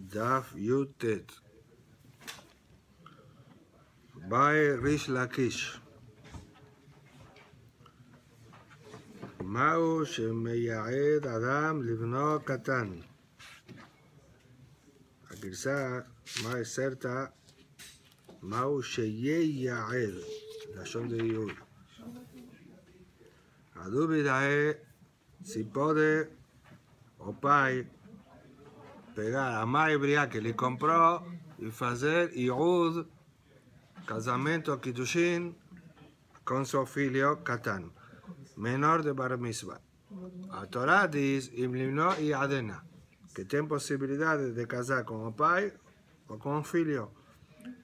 Daf Yutet. Bae Rish Lakish. Ma'u שמייעד אדם לבנו קטן. הגרסה, מה הסרתה? מהו שייעד, לשון דיוד. הדובידאe, si puede o pai pegar a mãe hebrea que lhe comprou e fazer iud, casamento, kiddushin, com seu filho Katan, menor de bar mitzvah. A Torá diz, im limno e adena, que tem possibilidade de casar com o pai ou com o filho.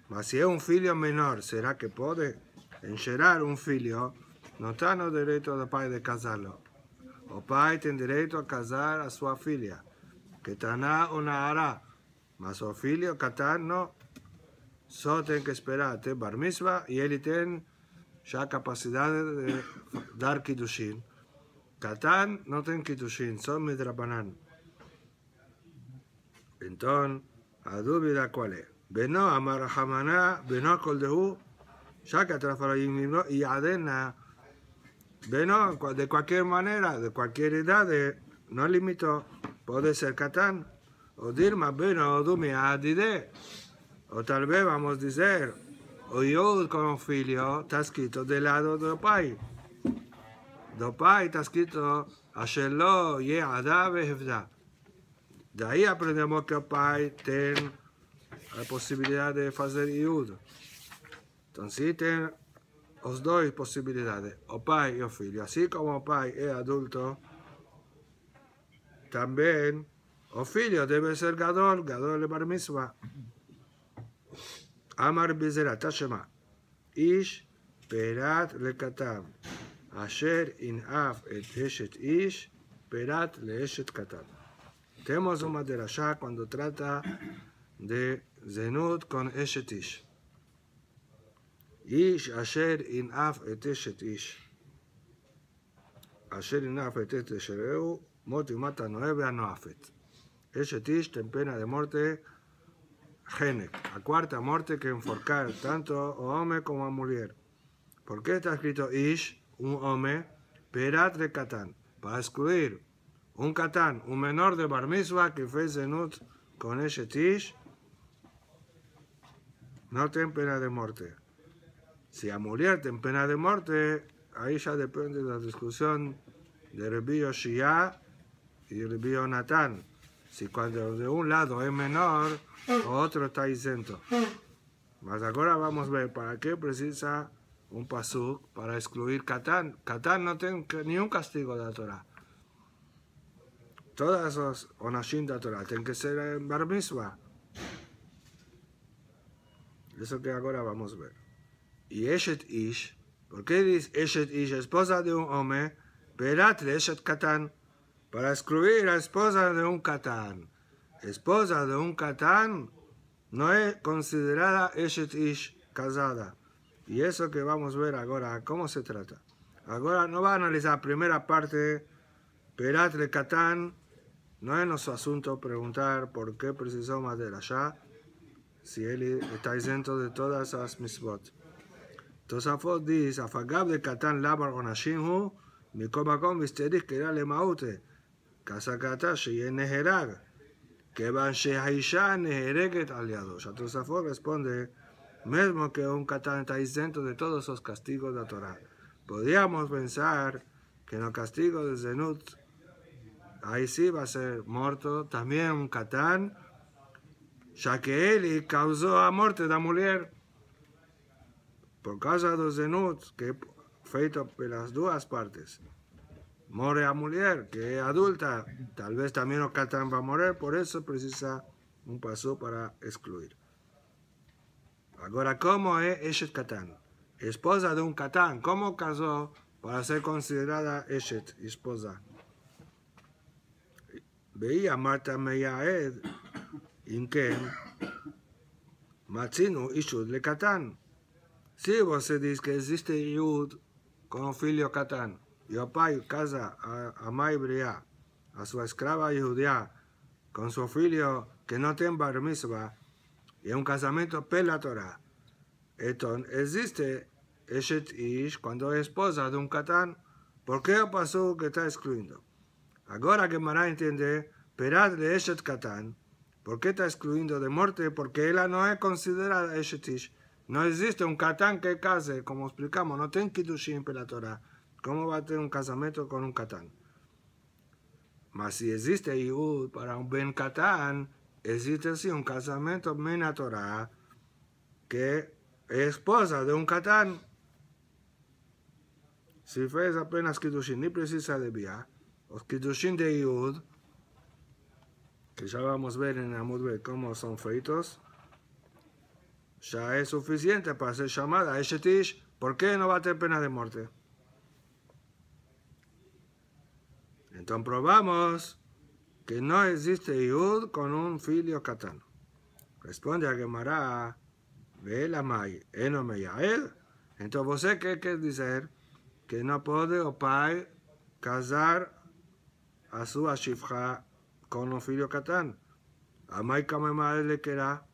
Mas se é um filho menor, será que pode enxergar um filho? Não está no direito do pai de casá-lo. O pai tem direito a casar a sua filha, Ketaná ou Nahará, mas o filho Katan não. Só tem que esperar até bar mitzvah e ele tem já capacidade de dar kiddushin. Katan não tem kiddushin, só midrabanan. Então, a dúvida qual é? Beno amar Hamaná, beno koldehu, já que atrafalou e adena. Beno, de qualquer maneira, de qualquer idade, não limitou. Pode ser Katan, ou Dilma, beno, dumi, adide. Ou talvez vamos dizer, o Yud com o filho está escrito do lado do pai. Do pai está escrito, Asher lo ye'ada vehevda. Daí aprendemos que o pai tem a possibilidade de fazer Yud. Então, se tem as duas possibilidades, o pai e o filho. Assim como o pai é adulto, também o filho deve ser gadol de bar mitzvah. Amar Bizera Tashema Ish Perat Lekatan Asher Inaf et Eshet Ish Perat le Eshet Katan. Tenemos una derashá cuando trata de Zenut con Eshet Ish. Ish Asher Inaf et Eshet Ish. Asher Inaf et Eshet Shereu Mot y mata Noé Noafet. Eshet Ish ten pena de muerte. Genek, a cuarta muerte que enforcar tanto o hombre como a mujer. ¿Por qué está escrito Ish, un hombre, Perat de Katan? Para excluir un Katan, un menor de bar mitzvah que fue zenut con ese Ish, no tiene pena de muerte. Si a mujer tiene pena de muerte, ahí ya depende de la discusión de Rabbi Yoshia y Rabbi Yonatan. Si cuando de un lado es menor, otro está exento. Mas ahora vamos a ver para qué precisa un pasuk para excluir Katan. Katan no tiene ni un castigo de la Torah. Todas los onashim de la Torah tienen que ser en bar mitzvah. Eso que ahora vamos a ver. Y Eshet Ish, ¿por qué dice Eshet Ish, esposa de un hombre, Perat le Eshet Katan? Para excluir a la esposa de un Katan. Esposa de un Katan no es considerada Eshet Ish, casada. Y eso que vamos a ver ahora, ¿cómo se trata? Ahora no va a analizar la primera parte, Perat le Katan, no es nuestro asunto preguntar por qué precisó más de allá, si él está exento de todas las mitzvot. Tosafot dice, Afagab de Katan labar onashimhu, mikomakom visterich que era le maute. Kasakata שיהיה נהרג, כיוון שהאישה נהרגת על ידו. Tosafot responde, mismo que un Katan está exento de todos los castigos de la Torah. Podríamos pensar que en el castigo de Zenut, ahí sí va a ser muerto también un Katan, ya que él causó la muerte de la mujer por causa de Zenut, que es feito por las dos partes. Muere a mujer, que es adulta, tal vez también el Katan va a morir, por eso precisa un paso para excluir. Ahora, ¿cómo es Eshet Katan? Esposa de un Katan, ¿cómo casó para ser considerada Eshet, esposa? Veía Marta Meyaed, Inken, Matzinu Ishud le Katan. Si você diz que existe Yud con un filho Katan, y el pai casa a mãe hebrea, a su esclava judía, con su filho que no tiene bar mitzvah, y es un casamiento per la Torah. Entonces, existe Eshet Ish cuando es esposa de un Catán. ¿Por qué el pasuk que está excluyendo? Ahora que Mará entiende, Perat de Eshet Catán, ¿por qué está excluyendo de muerte? Porque ella no es considerada Eshet Ish. No existe un Catán que case, como explicamos, no tiene Kiddushin per la Torah. ¿Cómo va a tener un casamiento con un Catán? Mas si existe Yehud para un Ben Catán, existe sí un casamiento Mena Torah que es esposa de un Catán. Si fue apenas Kiddushin, ni precisa de Bia, los Kiddushin de Yehud, que ya vamos a ver en Amud Bet cómo son feitos, ya es suficiente para ser llamada Eshet Ish. ¿Por qué no va a tener pena de muerte? Entonces probamos que no existe Yehud con un filio Catán. Responde a Gemara, ve la May, eno me yael. Entonces, ¿vos qué quiere decir? Que no puede o pai casar a su ashifja con un filio Catán. A May Kamema le queda.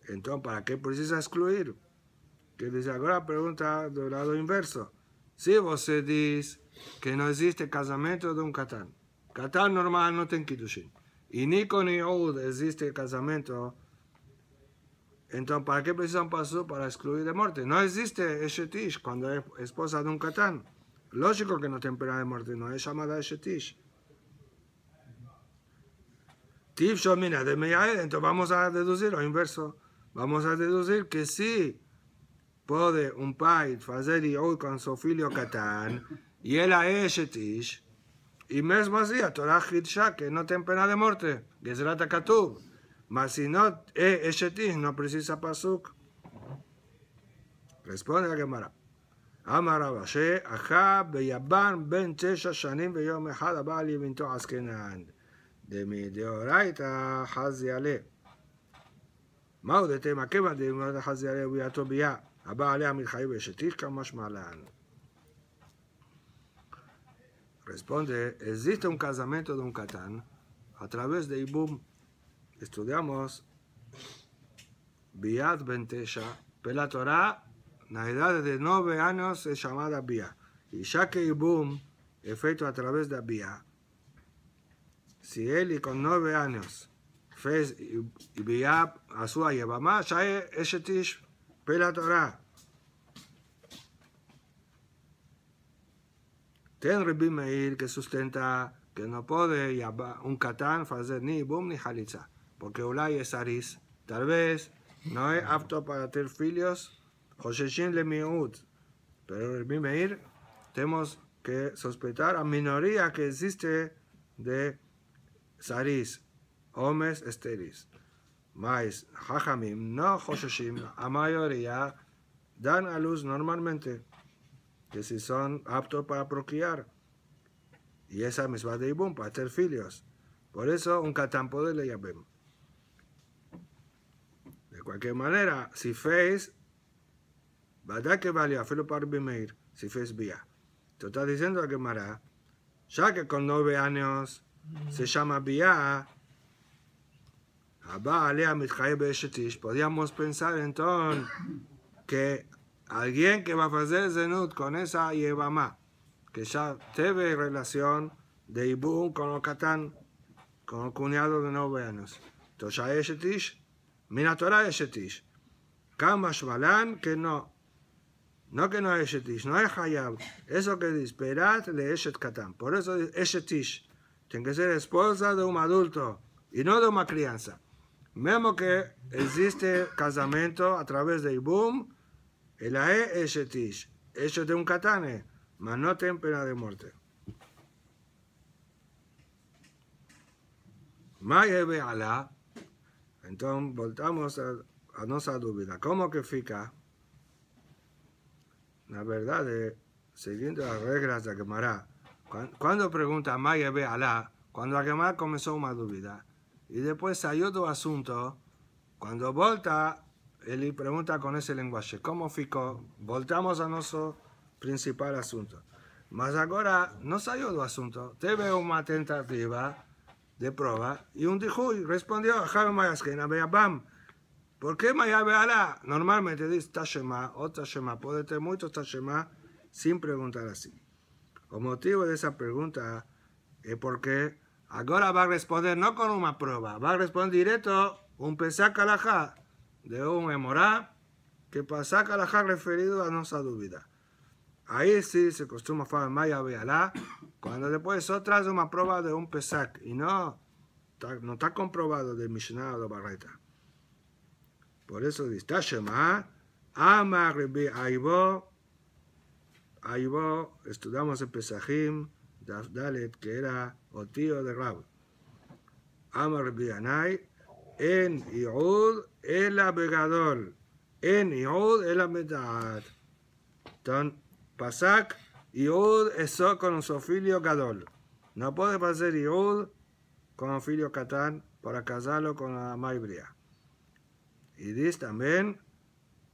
Entonces, ¿para qué precisa excluir? Que dice, ahora pregunta del lado inverso. Si vos dice que no existe casamiento de un Catán. Catán normal no tiene Kiddushin. Y ni con Yehud existe casamiento. Entonces, ¿para qué precisa un paso para excluir de muerte? No existe Eshet Ish cuando es esposa de un Catán. Lógico que no tiene pena de muerte, no es llamada Eshet Ish. Tiv Shomina de Meyael, entonces vamos a deducir lo inverso. Vamos a deducir que sí puede un pai hacer Yehud con su filio Catán y él es Eshet Ish. Y mesmo así, a Torah Hidsha, que no tiene pena de muerte, Gezrat Katuv. Mas si no es Eshet Ish, no precisa pasuk. Responde a Gemara. Amar Abashe, Aja beyaban ben 9 shanim beyom echad haba li binto Askenan. De mi deoraita haziale. Mao de tema keva de mi deoraita haziale uyato biya. Haba alea mitchayu Eshet Ish kamash malan. Responde, existe un casamiento de un Catán a través de Ibum. Estudiamos Biat Bentesha, pero la Torah, la edad de 9 años es llamada Bia. Y ya que Ibum es feito a través de Bia, si él con 9 años fez Bia a su Yevamá, ya es Eshet Ish, pero la Torah. Ten Rabbi Meir que sustenta que no puede un Catán hacer ni Ibum ni Halitza, porque Ulay es Aris, tal vez no es apto para tener filios, Josheshin le miut, pero Rabbi Meir tenemos que sospechar a minoría que existe de Saris, hombres estériles. Mas Jajamim, no Josheshim, a mayoría dan a luz normalmente, que si son aptos para procrear. Y esa misma de Ibum, para tener filios. Por eso un Catán puede le llamar. De cualquier manera, si fez, ¿verdad que vale? Afilo para Bimeir, si fez vía. Tú estás diciendo a Gemara, ya que con 9 años se llama vía, podríamos pensar entonces que alguien que va a hacer zenut con esa Yevamá, que ya tiene relación de Ibum con el Catán, con el cuñado de 9 años. Entonces ya es Eshet Ish, Mina Torah es Eshet Ish. Kamash Malan que no. No que no es Eshet Ish, no es Hayab. Eso que dice, Perat le Eshet Catán. Por eso es Eshet Ish. Tiene que ser esposa de un adulto y no de una crianza. Mismo que existe casamiento a través de Ibum, el es Eshet Ish. Eshet de un Catán, mas no tiene pena de muerte. Mayebe Alá. Entonces voltamos a nuestra duda. ¿Cómo que fica? La verdad, siguiendo las reglas de Gemara, cuando pregunta Mayebe Alá, cuando la Gemara comenzó una duda, y después salió otro asunto, cuando volta, él pregunta con ese lenguaje, ¿cómo ficó? Voltamos a nuestro principal asunto. Mas ahora no salió otro asunto, teve una tentativa de prueba y un dijuy. Respondió a Jaime Mayasken, Bam. ¿Por qué Mayabeala? Normalmente dice Tashema o Tashema. Puede tener muchos Tashema sin preguntar así. El motivo de esa pregunta es porque ahora va a responder no con una prueba, va a responder directo un Pesach Alajá de un Emorá que Pesach Alajá referido a nuestra dúvida. Ahí sí se acostumbra a hacer Mayabeala cuando después otras una prueba de un Pesach y no está comprobado de Mishnah o de Barreta. Por eso dice, Tashema, Amar Rebi Aibo, estudiamos en Pesachim, Dalet, que era el tío de Rab. Amar Rebi Anai, En Iud Ela Begadol, En Iud Ela Medat. Entonces, Pasak, Iud eso con su filio Gadol. No puede pasar Iud con un filio Catán para casarlo con la Maibria. Y dice también,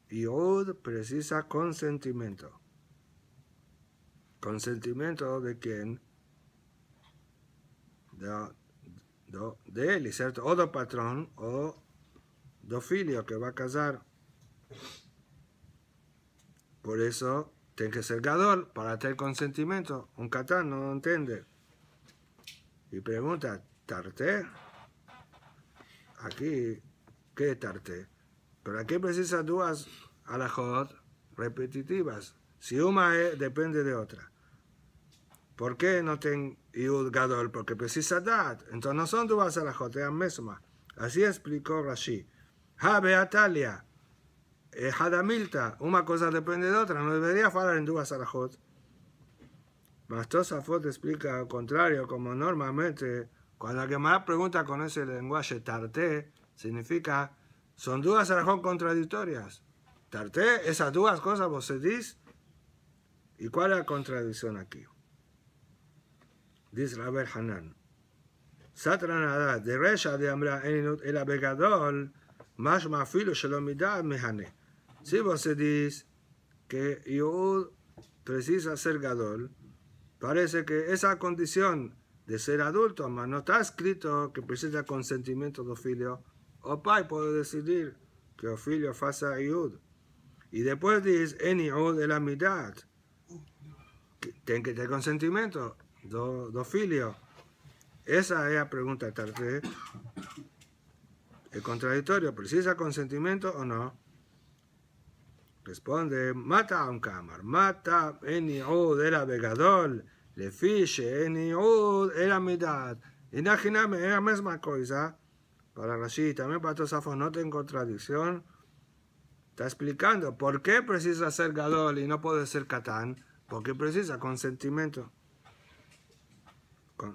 Iud precisa consentimiento. ¿Consentimiento de quién? De él, ¿cierto? O del patrón o del filio que va a casar. Por eso tiene que ser gadol para tener consentimiento. Un catán no lo entiende. Y pregunta, ¿tarté? Aquí, ¿qué es tarté? Pero aquí precisa dos alajot repetitivas. Si una depende de otra. ¿Por qué no tiene Iud Gadol? Porque precisa dat. Entonces no son dos alajot, es la misma. Así explicó Rashi. Ha Beatalia, Hadamilta, una cosa depende de otra. No debería hablar en dos alajot. Mas Tosafot explica al contrario, como normalmente, cuando la Gemara pregunta con ese lenguaje tarté, significa son dos alajot contradictorias. Tarté, esas dos cosas vos se dice. ¿Y cuál es la contradicción aquí? Dice Rabbi Hanan. Satranada, de Resha de Amra Eninut el Abegadol, más mafilo shalomidad mehane. Si vos se dice que Yud precisa ser Gadol, parece que esa condición de ser adulto, mas no está escrito que precisa consentimiento del filio. O pai puede decidir que el filio faça Yud. Y después dice, en Yud el amidad. Tiene que tener consentimiento do filio. Esa es la pregunta tarde. El contradictorio, ¿precisa consentimiento o no? Responde, mata a un cámar, mata en Yud el abegadol, le fiche en Yud el amidad. Imagíname, es la misma cosa. Para Rashi, también para Tosafot no tiene contradicción. Está explicando por qué precisa ser Gadol y no puede ser Catán. Porque precisa consentimiento.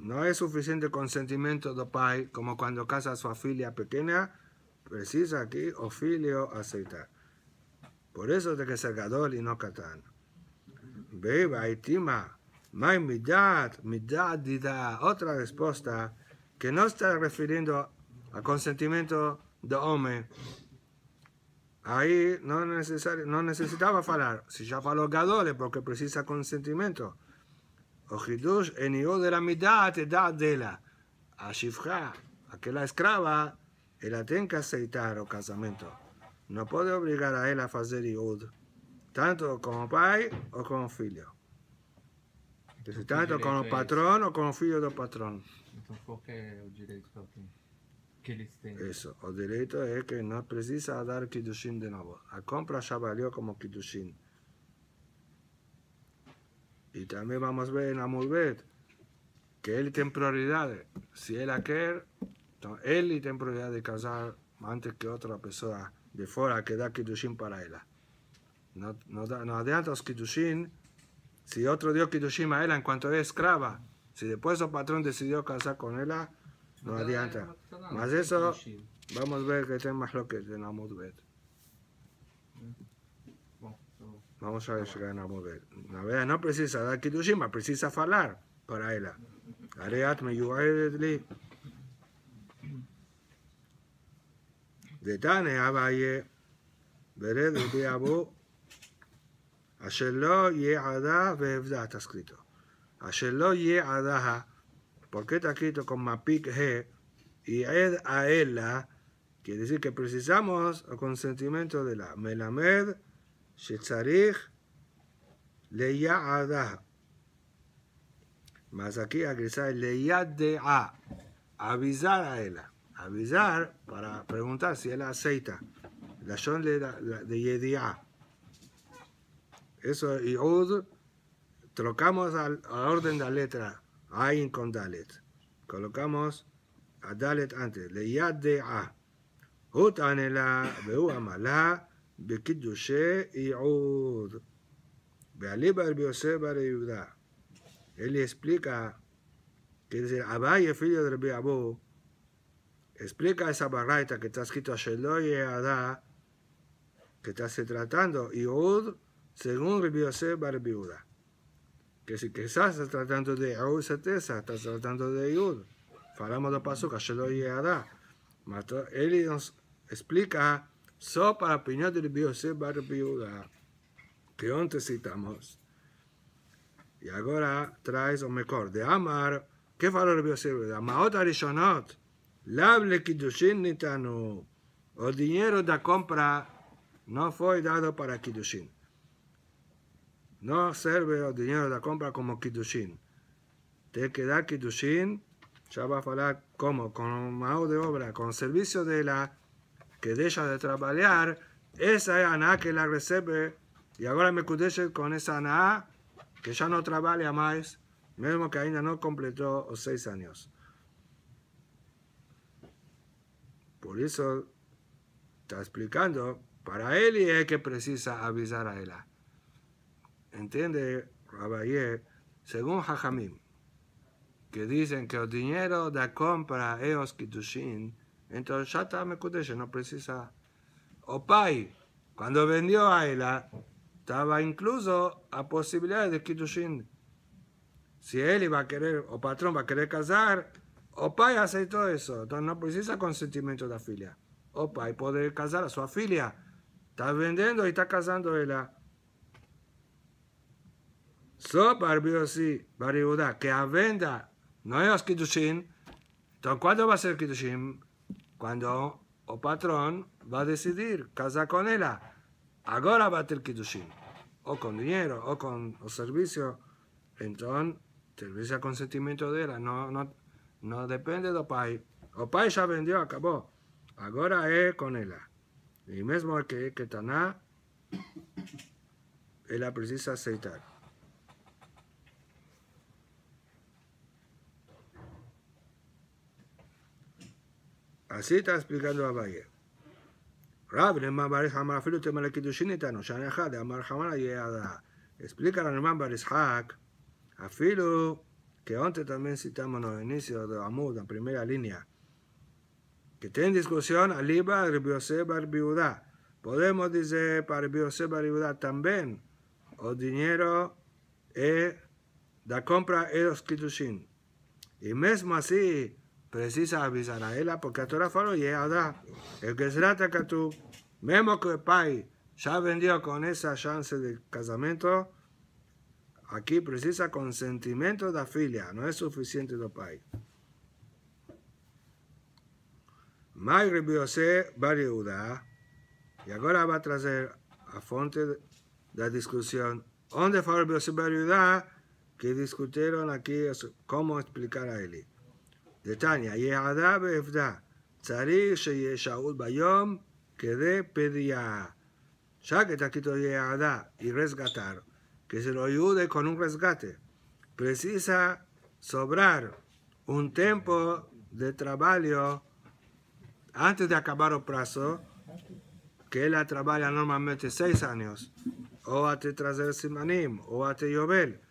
No es suficiente consentimiento do pai, como cuando casa a su filia pequeña, precisa aquí o filio aceitar. Por eso tiene que ser Gadol y no Catán. Beba y tima, mai midat, midat dida. Otra respuesta que no está refiriendo a consentimiento de hombre. Ahí no necesitaba hablar. Si ya faló Gadol es porque precisa consentimiento. O Hidush en Yud de la mitad te da de la. A Shifra, aquella esclava, él tiene que aceitar el casamiento. No puede obligar a él a hacer Yud, tanto como pai o como filho. Tanto como patrón o como filho del patrón. Entonces, ¿cuál es el derecho que eles têm? Eso, el derecho es que no precisa dar Kiddushin de nuevo. La compra ya valió como Kiddushin. Y también vamos a ver en Amulbet que él tiene prioridad. Si él quiere, él tiene prioridad de casar antes que otra persona de fuera que da Kiddushin para él. No adianta los Kiddushin. Si otro dio Kiddushin a él en cuanto es esclava, si después el patrón decidió casar con él, no adianta. Más eso, vamos a ver que tiene más lo que en Amulbet. Vamos a llegar a mover. La verdad no precisa dar Kiddushin, pero precisa hablar para ella. Areat me yuedli. De Tane Abaye, vered de Abu, Asher lo ye'ada ve'evda, está escrito. Asher lo ye'adaha, ¿por qué está escrito con Mapik He? Y Ed a ella, quiere decir que precisamos el consentimiento de la Melamed, Shetzarich, Leya'adah. Más aquí agresar Leya'adah, avisar a ella. Avisar para preguntar si él aceita. La shon de Yediah. Eso, y Ud, trocamos al orden de la letra, Ain con Dalet. Colocamos a Dalet antes. Leya'adah. Ut anela, Beu amala, Bekidushe y Ud. Bealiba el Biosef Bar Yehuda. Él le explica, que dice, Abaye, filho de Rabbi Abu, explica esa barraita que está escrito a Sheloye Adá, que está se tratando, y Ud, según Rabbi Yosef Bar Yehuda. Que si quizás está tratando de Ud, certeza, está tratando de Yud. Falamos de paso que Sheloye Adá. Él nos explica, so para la opinión de Rabbi Yosef Bar Yehuda, que antes citamos. Y ahora traes o mejor, de Amar, ¿qué faló Rabbi Yosef? De Amaot Arishonot, Lable Kiddushin Nitanu. El dinero de compra no fue dado para Kiddushin. No sirve el dinero de compra como Kiddushin. Tiene que dar Kiddushin, ya va a hablar como, con mano de obra, con servicio de la que deja de trabajar, esa es Ana que la recibe, y ahora me cudeche con esa Ana que ya no trabaja más, mismo que ainda no completó los 6 años. Por eso está explicando, para él es que precisa avisar a ella. ¿Entiende, Rabayé? Según Jajamim, que dicen que el dinero de compra es Kiddushin, entonces ya está Mekudesh, no precisa. O Pai, cuando vendió a ella, estaba incluso a posibilidad de Kiddushin. Si él iba a querer, o patrón va a querer casar, o Pai aceptó eso, entonces no precisa consentimiento de la filia. O Pai puede casar a su filia, está vendiendo y está casando ella. So, Barbio sí, Bariuda, que a venda no es Kiddushin, entonces ¿cuándo va a ser Kiddushin? Cuando el patrón va a decidir casar con ella. Ahora va a tener Kiddushin, o con dinero, o con el servicio. Entonces, servicio a consentimiento de ella, no depende del pai. El pai ya vendió, acabó. Ahora es con ella. Y mismo que Taná, ella precisa aceitar. Así está explicando a Valle. Rab, Neman Baris Hamar, Filu Temale Kiddushin Itano, Shanejad, Amar Hamar Yeada. Explica a Neman Baris Hak, a Filu, que antes también citamos en el inicio de Amud, en primera línea, que tiene discusión Aliba, Rabbi Yosef Bar Yehuda. Podemos decir para Rabbi Yosef Bar Yehuda también, el dinero de compra es los Kiddushin. Y mismo así, precisa avisar a ella, porque a Torah faló Yeada. El que se trata que tú, mismo que el pai ya vendió con esa chance de casamiento, aquí precisa consentimiento de la filia, no es suficiente del pai. Mai Rabbi Yosef Bar Yehuda, y ahora va a traer a fuente de la discusión. ¿Dónde fue Rabbi Yosef Bar Yehuda? Que discutieron aquí cómo explicar a él. De Tania, Yeada be'efda, tzarich sheye Shaul bayom, kede pedia. Ya que está escrito Yeada y resgatar, que se lo ayude con un resgate, precisa sobrar un tiempo de trabajo antes de acabar el plazo, que ella trabaja normalmente 6 años, o hasta traer simanim, o hasta llover.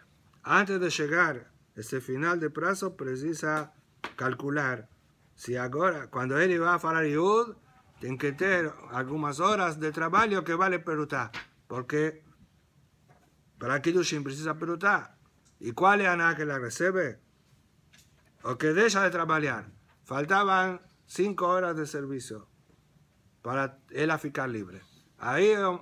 Antes de llegar a ese final de plazo, precisa calcular si ahora, cuando él va a hablar Yud, tiene que tener algunas horas de trabajo que vale perutar, porque para Kiddushin precisa perutar. ¿Y cuál es la que la recibe? O que deja de trabajar. Faltaban 5 horas de servicio para ella ficar libre. Ahí el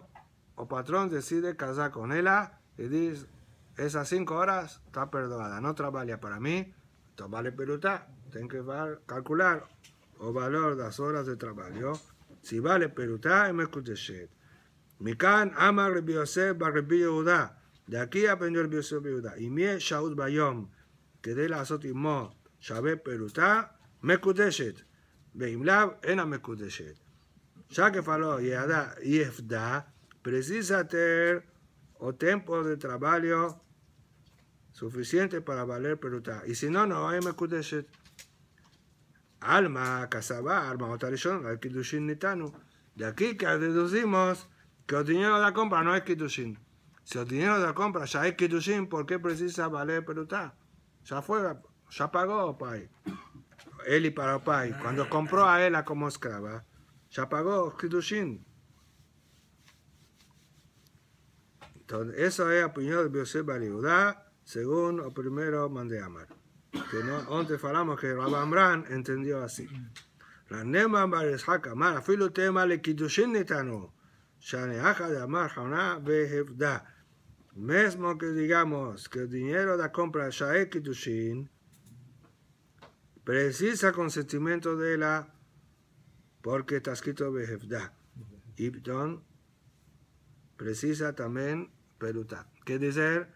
patrón decide casar con ella y dice, esas 5 horas está perdonada, no trabaja para mí, entonces vale perutá. Tienen que calcular el valor de las horas de trabajo. Si vale perutá, es mekudeshet. Mikan amar Rabbi Yosef bar Rabbi Yehuda. De aquí aprendió Rabbi Yosef bar Yehuda. Y mi shaut bayom, que de la sot imo, shabe perutá, mekudeshet. Veimlav, ena mekudeshet. Ya que faló Yehuda y Efda, precisa tener o tiempo de trabajo suficiente para valer perutá. Y si no, no hay mekudeshet. Alma, casaba, alma, otarishon, al kiddushin nitanu. De aquí que deducimos que el dinero de la compra no es kiddushin. Si el dinero de la compra ya es kiddushin, ¿por qué precisa valer perutá? Ya fue, ya pagó pai. Él y para pai. Cuando compró a ella como esclava, ya pagó kiddushin. Entonces, eso es la opinión de Yosef bar Yehuda, según el primero mandé amar. Que no, antes falamos que Rabbi Amran entendió así. La Nema bar Ishaq amar, afilu tema le kiddushin nitanu. Shane aja de amar jauna behevda. Mesmo que digamos que el dinero de la compra ya es kiddushin, precisa consentimiento de la, porque está escrito behevda. Y precisa también perutá. ¿Qué dice?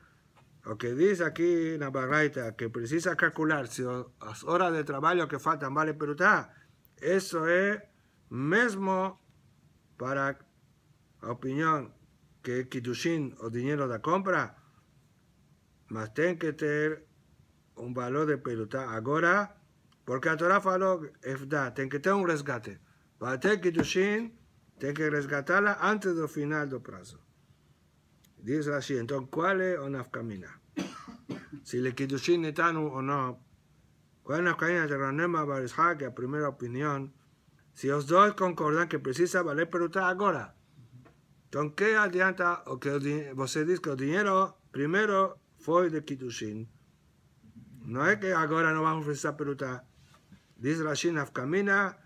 Lo que dice aquí en la Baraita, que precisa calcular si las horas de trabajo que faltan vale perutá, eso es mismo para la opinión que kiddushin o dinero de compra, mas tiene que tener un valor de perutá ahora, porque la Torah faló, efda, tiene que tener un resgate. Para tener kiddushin, tiene que resgatarla antes del final del plazo. Dice así, entonces, ¿cuál es la nafkamina? Si le kiddushin nitanu o no, ¿cuál es la nafkamina de Ranema bar Ishaq, la primera opinión? Si los dos concordan que precisa valer perutá ahora, entonces, ¿qué adianta o que você dice que el dinero primero fue de kiddushin? No es que ahora no vamos a precisar perutá. Dice Rashi nafkamina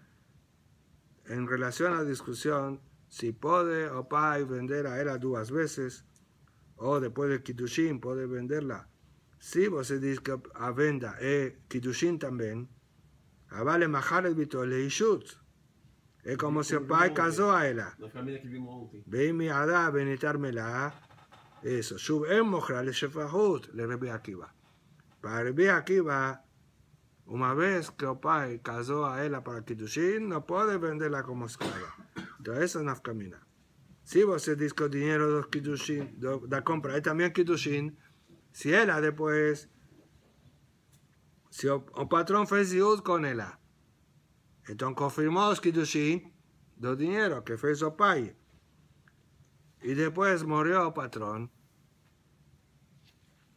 en relación a la discusión si puede o pai vender a ella 2 veces, o después de kiddushin puede venderla. Si você dice que a venda es kiddushin también, vale majar el bito le ishut. Es como si el pai casó a ella. Ve mi ada benitármela. Eso. Shub en mojra le shefahut le Rabbi Akiva. Para Rabbi Akiva, una vez que el pai casó a ella para kiddushin, no puede venderla como esclava. Entonces eso es nafkamina. Si você dice que el dinero de kiddushin, de la compra es también kiddushin, si ella después, si el patrón fue ziud con ella, entonces confirmó los kiddushin del dinero que fue su pai, y después murió el patrón,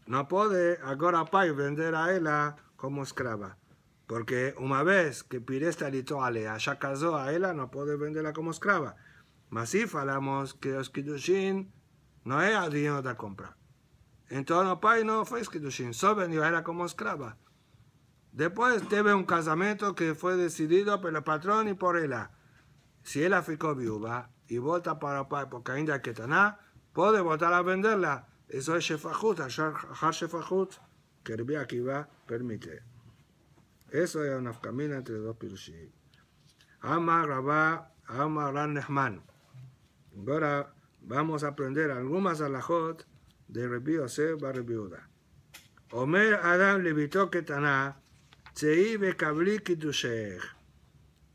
no puede ahora el pai vender a ella como esclava, porque una vez que Piresta lito alea, ya casó a ella, no puede venderla como esclava. Mas si falamos que los kiddushin no es el dinero de la compra. Entonces el pai no fue kiddushin, solo vendió a ella como esclava. Después tuve un casamiento que fue decidido por el patrón y por ella. Si ella ficó viuda y vota para el pai porque ainda hay que tener, puede votar a venderla. Eso es shefahut, achar shefahut, que Rabbi Akiva permite. Eso es una nafkamina entre dos pirushim. Amar Rabá, Amar Ran Nehman. Ahora vamos a aprender algunas alajot de Rabbi Yosef bar Rabbi Yehuda. Omer Adam levitó ketana, tzei bekabli kiddushech.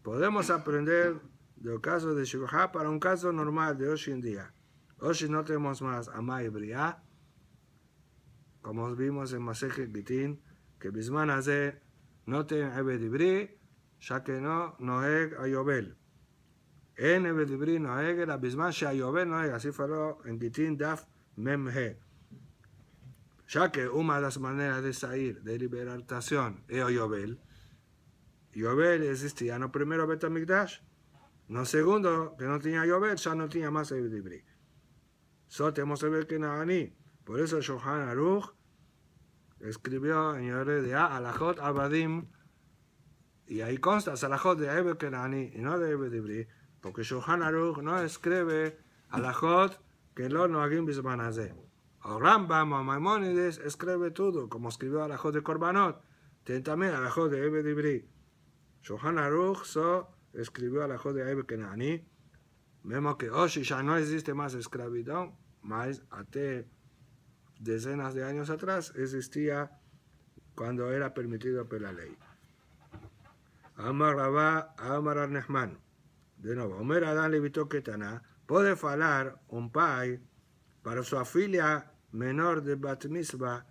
Podemos aprender del caso de Shivha para un caso normal de hoy en día. Hoy no tenemos más Amá y Briá, como vimos en Masechet Gitin, que Bisman hace no tiene Ebed Ibri, ya que no es Ayobel. En Ebed Ibri no es la Bisman que Ayobel no es, así fue en Gitin Daf Memhe. Ya que una de las maneras de salir de liberación es Ayobel, Yobel existía no primero Bet HaMikdash, no segundo, que no tenía Yobel, ya no tenía más Ebed Ibri. So tenemos que ver que Naani. Por eso Shulchan Aruch escribió en Yoreh de Alajot Abadim, y ahí consta Alajot de Ebed Kenani y no de Ebed Ibri, porque Shulchan Aruch no escribe Alajot que lo noagim bisman hazeh. O Rambam o Maimónides escribe todo, como escribió Alajot de Korbanot. también alajot de Ebed Ibri. Shulchan Aruch escribió alajot de Ebed Kenani. Vemos que hoy ya no existe más esclavitud, más hasta decenas de años atrás existía cuando era permitido por la ley. Amar Rabá, Amar Nehman. De nuevo, Omer Adán Levitó Ketana, puede falar un pai para su filia menor de Bat Mitzvah,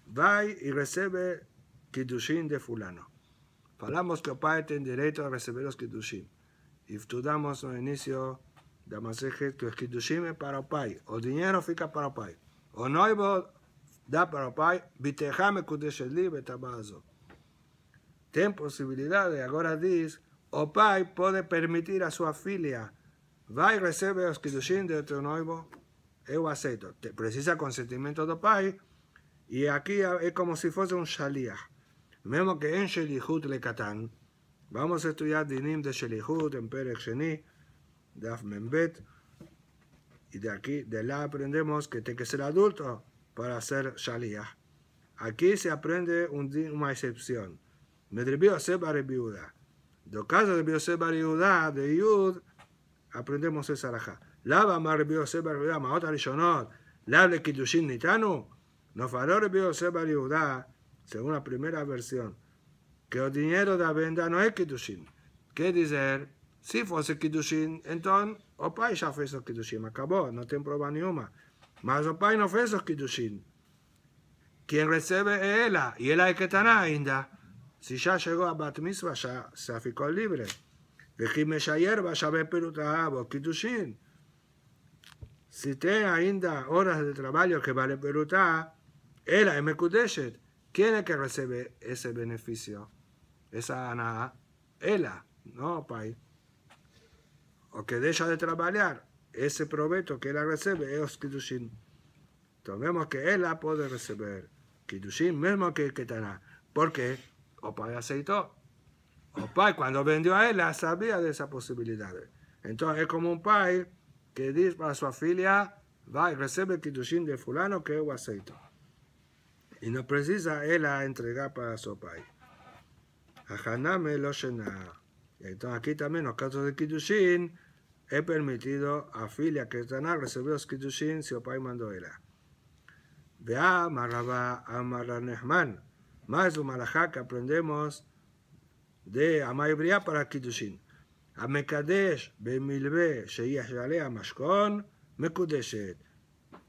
va y recibe Kiddushin de fulano. Falamos que el pai tiene derecho a recibir los Kiddushin. Y estudiamos al inicio de la Masejet que el Kiddushin es para el pai, o dinero fica para el pai, o noivo da para el pai, Bitejame Kudesheli Betabazo. Tem posibilidad de, agora diz, o pai pode permitir a sua filha, vai e recebe os Kiddushin de outro noivo, eu aceito. Precisa consentimento do pai, e aqui é como se fosse um shaliach. Mesmo que em Shelichut le Katan, vamos a estudiar dinim de Shelichut en Perek Sheni, Daf Membet, y de lá aprendemos que tiene que ser adulto para ser shaliach. Aquí se aprende una excepción. Medrebi Yosef bar Rabbi Yehuda. En el caso de Rabbi Yosef bar Yehuda, de Yud, aprendemos esa alajá. Lava amar Rabbi Yosef bar Yehuda, maot harishonot, lav le kiddushin nitanu. Nos faló Rabbi Yosef bar Yehuda, según la primera versión, que el dinero de la venda no es kiddushin. ¿Qué dice? Si fuese kiddushin, entonces o pai ya fez o kiddushin, acabó, no tiene prueba ninguna. Mas o pai no fez o kiddushin. Quien recibe es ella, y ella es que está ainda. Si ya llegó a Bat Mitzvah, ya se ficó libre. Vejime Shayer va a ver peruta o kiddushin. Si tiene ainda horas de trabajo que vale peruta, ella es mekudeshet. ¿Quién es que recibe ese beneficio? Esa ana, ella, no pai. O que deja de trabajar, ese provecho que ella recibe es kiddushin. Entonces vemos que ella puede recibir kiddushin mismo que Ketana. ¿Por qué? O pai aceitó. O pai cuando vendió a ella sabía de esa posibilidad. Entonces es como un pai que dice para su filia, va y recibe kiddushin de fulano que yo aceito. Y no precisa ella entregar para su pai. Ajaname lo shena. Entonces aquí también en los casos de kiddushin es permitido a filia que están a recibir los kiddushin si el pai mandó ella. Vea Marabá Amar Nehman. Más un malajá que aprendemos de Amaibria para kiddushin. Amekadesh bemilve sheyesh alea mashkon mekudeshet.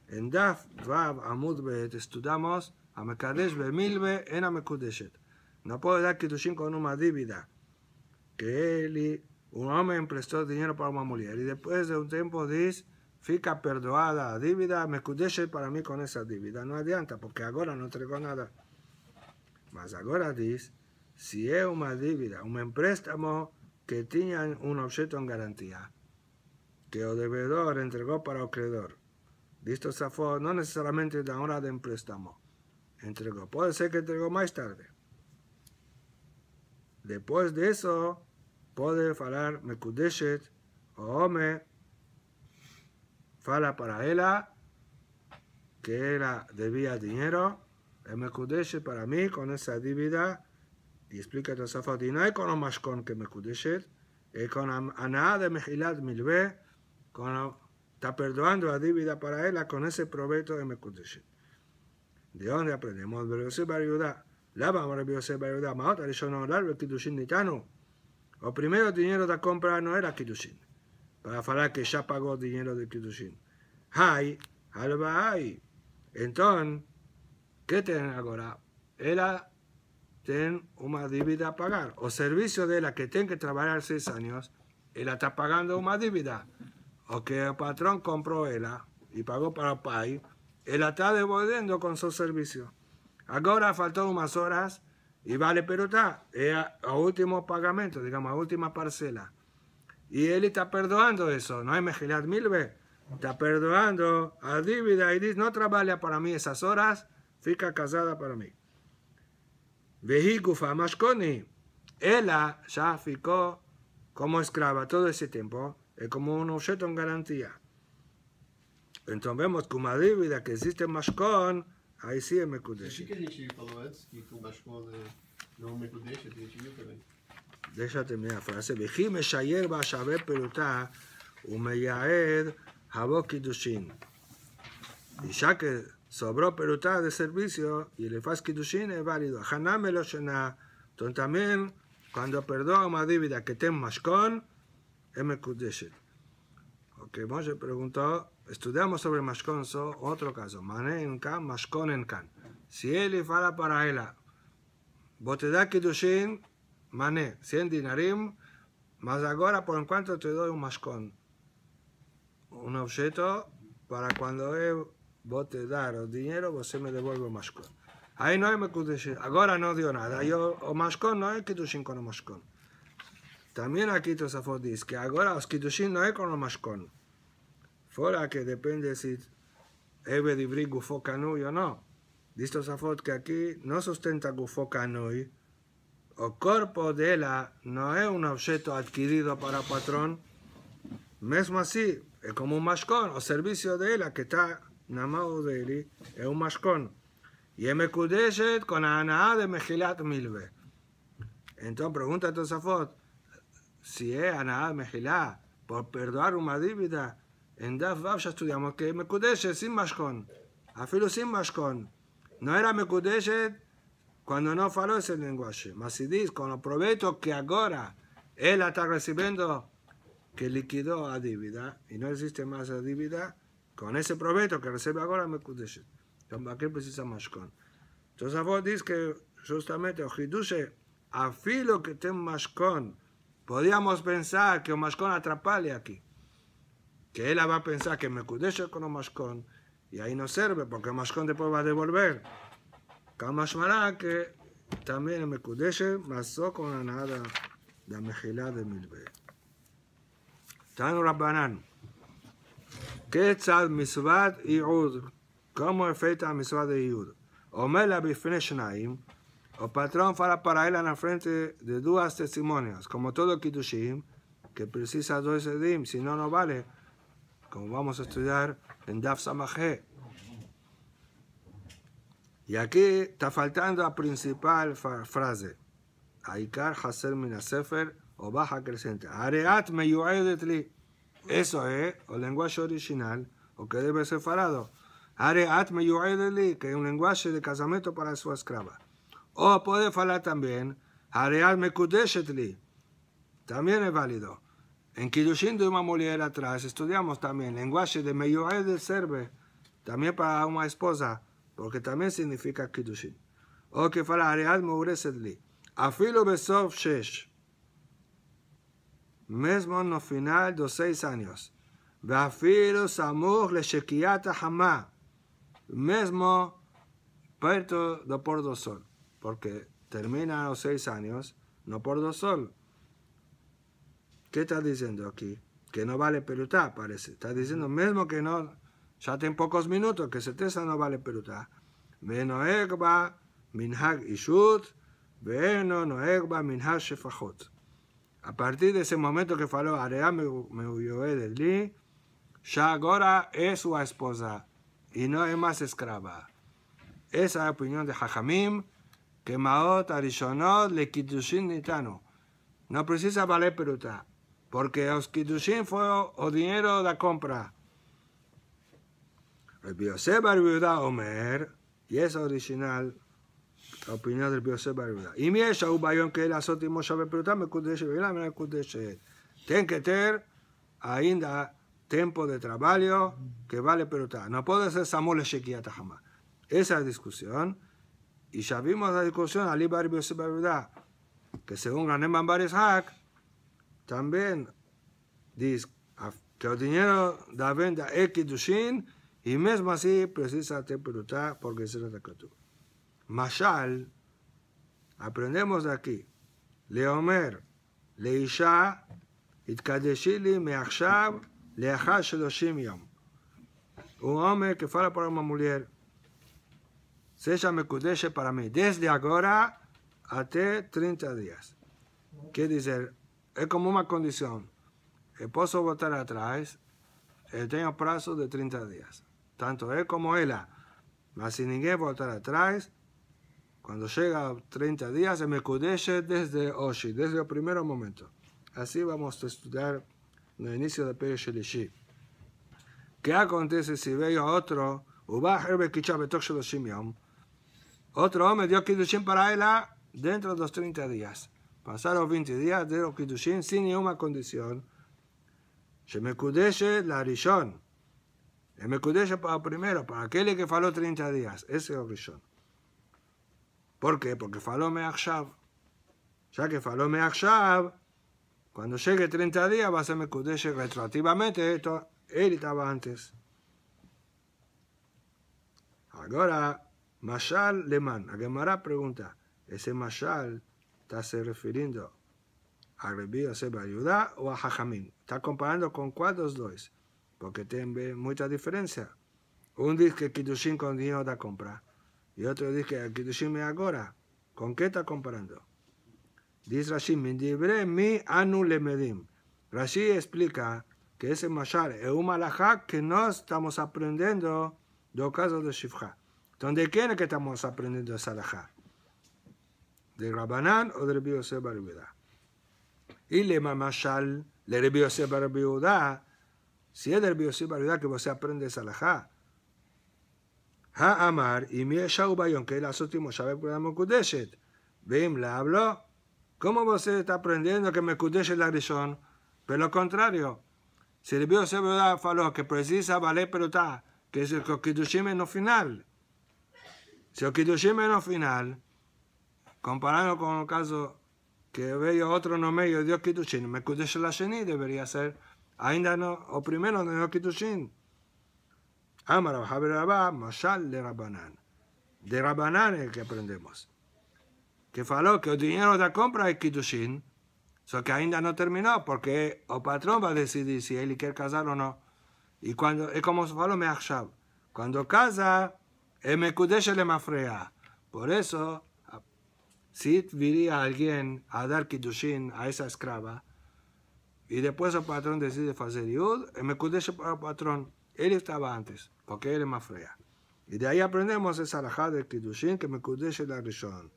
En Daf Vav Amud Bet estudiamos Amekadesh bemilve en Amekudeshet. No puede dar kiddushin con una dívida que un hombre prestó dinero para una mujer y después de un tiempo dice fica perdoada la dívida, mekudeshet para mí con esa dívida. No adianta porque ahora no entregó nada. Mas agora diz, si es una dívida, un préstamo que tenía un objeto en garantía, que el devedor entregó para el acreedor. Disto zafó, no necesariamente de la hora de préstamo. Entregó. Puede ser que entregó más tarde. Después de eso, puede falar mekudeshet, o hombre, fala para ella, que ella debía dinero, el mekudeshet para mí con esa dívida, y explica Tosafot, y no hay con un mashkon que mekudeshet, es con aná de mejilat milve, está perdoando la dívida para ella con ese provecho de mekudeshet. ¿De dónde aprendemos? Rabbi Yosef bar Yehuda, lava Rabbi Yosef bar Yehuda, maot arishono larve kiddushin nitanu. El primer dinero de compra no era kiddushin, para falar que ya pagó dinero de kiddushin. Hay, alba hay. Entonces, ¿qué tienen ahora? Ella tiene una dívida a pagar. O servicio de ella que tiene que trabajar 6 años, ella está pagando una dívida. O que el patrón compró ella y pagó para el pai, ella está devolviendo con su servicio. Ahora faltó unas horas y vale peruta. Es el último pagamento, digamos, la última parcela. Y él está perdoando eso. No hay mejilat milve. Está perdoando a dívida y dice, no trabaja para mí esas horas, fica casada para mí. Vehigufa mashkoni. Ella ya ficó como esclava todo ese tiempo, es como un objeto en garantía. Entonces vemos que una dívida que existe en mashkon, aí sim é mekudeshet. O que a gente falou antes? Que o mashkon No me kudeshet, yo también. Deja terminar la frase. Veji meshayer ba'shaveh perutá umeyaed habo kiddushin. Y ya que sobró perutá de servicio y le faz kiddushin es válido. Haname lo shena. Entonces también cuando perdona una dívida que ten mashkon es mekudeshet. Ok, Moshe preguntó, estudiamos sobre mashkon, otro caso. Mané en kan, mashkon en kan. Si él fala para él, vos te da kiddushin, mané, 100 dinarim, mas ahora por en cuanto te doy un mashkon, un objeto para cuando vos te dar el dinero, vos me devuelve el mashkon. Ahí no hay mekudeshet, ahora no dio nada. Yo, o mashkon no hay kiddushin con el mashkon. También aquí Tosafot dice que ahora los kiddushin no hay con el mashkon. Fuera que depende si Ebe Dibri Gufo Kanui o no. Dice Tosafot que aquí no sustenta Gufo Kanui. El cuerpo de ella no es un objeto adquirido para patrón. Mesmo así, es como un mashkon. El servicio de ella que está namado de él es un mashkon. Y es mekudeshet con anaá de mejilat milve. Entonces pregunta Tosafot, si es anaá de mejilat por perdonar una dívida, en Daf Vav ya estudiamos que mekudeshet sin mashkon, afilo sin mashkon, no era mekudeshet cuando no faló ese lenguaje, mas si dice con el provecho que ahora él está recibiendo que liquidó la dívida y no existe más la dívida, con ese provecho que recibe ahora mekudeshet. Entonces aquí precisa mashkon. Entonces vos dice que justamente el hidushe afilo que ten mashkon, podíamos pensar que el mashkon atrapale aquí. Que él va a pensar que me kudeshe con el mashkon y ahí no sirve porque el mashkon después va a devolver. Kamashmará que también me kudeshe masó con la nada de mejilá de milbe. Tanu Rabbanan. ¿Qué tzad misvat yud? ¿Cómo es feita la misvat de yud? Omela bifnei shnaim. El patrón fala para él en la frente de dos testimonios, como todo kiddushin, que precisa dos edim, si no, no vale. Como vamos a estudiar en Daf Samajé. Y aquí está faltando la principal frase. Aikar haser min sefer o baja creciente. Areat meyuedet li. Eso es el lenguaje original, o que debe ser falado. Areat meyuedet li, que es un lenguaje de casamiento para su esclava. O puede falar también. Areat mekudeshet li. También es válido. En Kiddushin de una mujer atrás estudiamos también lenguaje de Meyued de serve, también para una esposa, porque también significa Kiddushin. O que fala Areat Meureset li. Afilo Besov Shesh. Mesmo no final de 6 años. Afilo Samuch le Shekiata Hamá. Mesmo perto de por do sol. Porque termina los 6 años, no por do sol. ¿Qué está diciendo aquí? Que no vale perutá, parece. Está diciendo mismo que no, ya tiene pocos minutos, que certeza no vale perutá. Veno egba minhag ishut, veno no egba minhag shefachot. A partir de ese momento que faló Area Meuyoed li, ya ahora es su esposa y no es más esclava. Esa es la opinión de Jajamim, que Maot Arishonot le Kiddushin nitano. No precisa valer perutá. Porque los kiddushin fue el dinero de la compra. El Biosé Bar Yehuda Omer, y es original, la opinión del Biosé Bar Yehuda. Y mi es un bayón que él azot y Moshe Perutá me kudeshe, vela me kudeshe. Tiene que tener ainda tiempo de trabajo que vale perutá. No puede ser Samuel Shekiata jamás. Esa es la discusión. Y ya vimos la discusión Ali Bar Biosé Bar Yehuda, que según Raneman Bar Ishak, también dice que el dinero de la venta es Kiddushin y mismo así precisa tener perutá porque es la Ketuv. Mashal, aprendemos de aquí. Leomer, Leisha, Itkadeshili, Meachshav, Leachar Sheloshim Yom. Un hombre que fala para una mujer, se llama Mekudeshe para mí, desde ahora hasta 30 días. ¿Qué dice? Es como una condición. Puedo votar atrás, tengo plazo de 30 días. Tanto él como ella. Mas si ninguém votar atrás, cuando llega a 30 días, se mekudeshet desde Oshi, desde el primer momento. Así vamos a estudiar en el inicio de Perek Shelishi. ¿Qué acontece si veo a otro, otro hombre dio Kiddushin para él dentro de los 30 días? Pasaron 20 días de los Kiddushin sin ninguna condición. Se mekudeshet la Rishon. El mekudeshet para el primero, para aquel que faló 30 días. Ese es el Rishon. ¿Por qué? Porque faló Me'achshav. Ya que faló Me'achshav, cuando llegue 30 días va a ser mekudeshet retroactivamente. Esto, él estaba antes. Ahora, Mashal Leman. La Gemara pregunta, ¿ese Mashal está se refiriendo a Rabbi Yosef bar Yehuda o a Jajamim? Está comparando con cuál de los dos, porque tiene mucha diferencia. Un dice que Kiddushin con dinero da compra, y otro dice que el Kiddushin me agora. ¿Con qué está comparando? Dice Rashi, min dibre mi anu lemedim. Rashi explica que ese mashal es un malajá que no estamos aprendiendo del caso de Shifra. ¿Dónde quién es que estamos aprendiendo esa alajá? ¿De Rabbanan o de Rabbi Yosef bar Yehuda? Y le mashal le Rabbi Yosef bar Yehuda, si es de Rabbi Yosef bar Yehuda que vos aprende esa alajá. Ha amar y mi eshau bayon que la última llave por la mekudeshet. Vim le habló. ¿Cómo vos está aprendiendo que mekudeshet la rishon? Pero lo contrario. Si el Rabbi Yosef bar Yehuda faló que precisa valer pelotá, que es el Kiddushim en lo final. Si el Kiddushim en lo final, comparando con el caso que veo otro no medio dio Kiddushim, mekudeshet la sheni debería ser, ainda no, o primero no dio Kiddushim. Amar Haber Rabá, Mashal de Rabbanan. De Rabbanan es el que aprendemos. Que faló que el dinero de la compra es Kiddushin, so que ainda no terminó, porque el patrón va a decidir si él quiere casar o no. Y cuando, es como se faló Me'achshav. Cuando casa, el Mekudeshet le mafrea. Por eso, si viría alguien a dar Kiddushin a esa esclava, y después el patrón decide hacer Yud, el Mekudeshet para el patrón. Él estaba antes, porque él es más frea. Y de ahí aprendemos esa alajá de Kiddushin que mekudeshet la Rishon.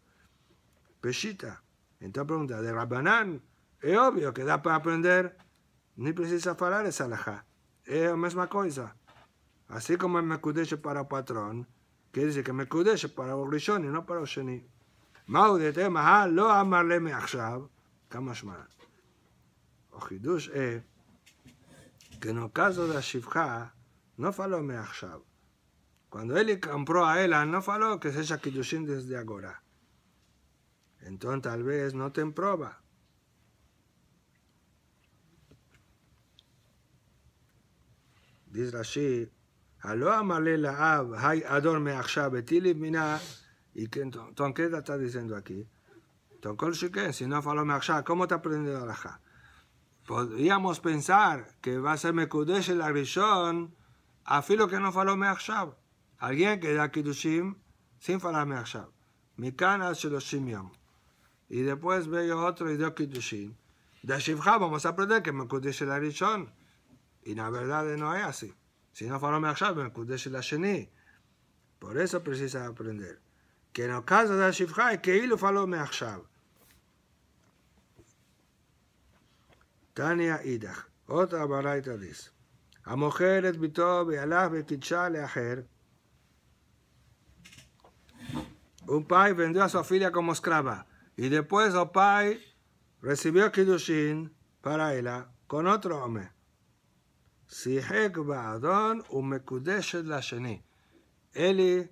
Peshita. Entonces pregunta, de Rabbanan, es obvio que da para aprender, ni precisa hablar esa alajá. Es la misma cosa. Así como el mekudeshet para el patrón, que dice que mekudeshet para el Rishon y no para el Sheni. Maudete, mahal, lo amarle me'achshav, kamashman. O Hidush es que en el caso de Shifra, no faló Me'achshav. Cuando él compró a ella, no faló que se echa Kiddushin desde ahora. Entonces tal vez no te prueba. Dice Rashi, Aló amarle la ab, hay ador Me'achshav, betilib mina. ¿Y entonces qué está diciendo aquí? Entonces, si no faló Me'achshav, ¿cómo está aprendiendo la ja? Podríamos pensar que va a ser Mekudeshet la Rishon, a filo que no faló Me'achshav. Alguien que da Kiddushim sin falar Me'achshav. Mikan al Sheloshim Yom. Y después veo otro y dio Kiddushim. De Shifra vamos a aprender que Mekudeshet la Rishon. Y la verdad no es así. Si no faló Me'achshav, Mekudeshet la Sheni. Por eso precisa aprender. Que en el caso de Shifra es que él faló Me'achshav. Tania Idach. Otra baraita dice. המוכר את ביתו והלך וקידשה לאחר. Un pai vendió a su filia como esclava y después el pai recibió Kiddushin para ella con otro hombre. Sihek ba'adon umekudeshet la sheni. Eli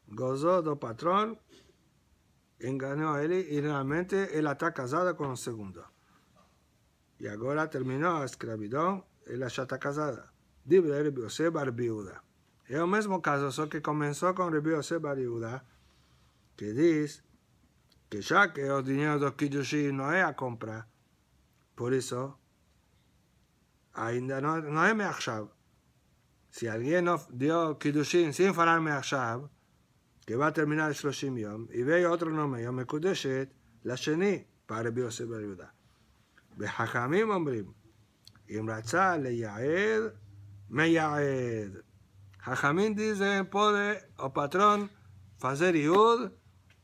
gozó del patrón, engañó a Eli y realmente él está casada con el segundo. Y ahora terminó la esclavitud. Ella ya está casada. Dibre Rabbi Yosef bar Yehuda. Es el mismo caso, solo que comenzó con Rabbi Yosef bar Yehuda, que dice que ya que el dinero de Kiddushin no es a compra, por eso, ainda no es Me'achshav. Si alguien no dio Kiddushin sin falar Me'achshav, que va a terminar el Shloshim Yom, y ve otro nombre, Yom Mekudeshet, la Sheni, para Rabbi Yosef bar Yehuda. וחכמים אומרים, אם רצה לייעד, מייעד. חכמים dicen, puede el patrón hacer yud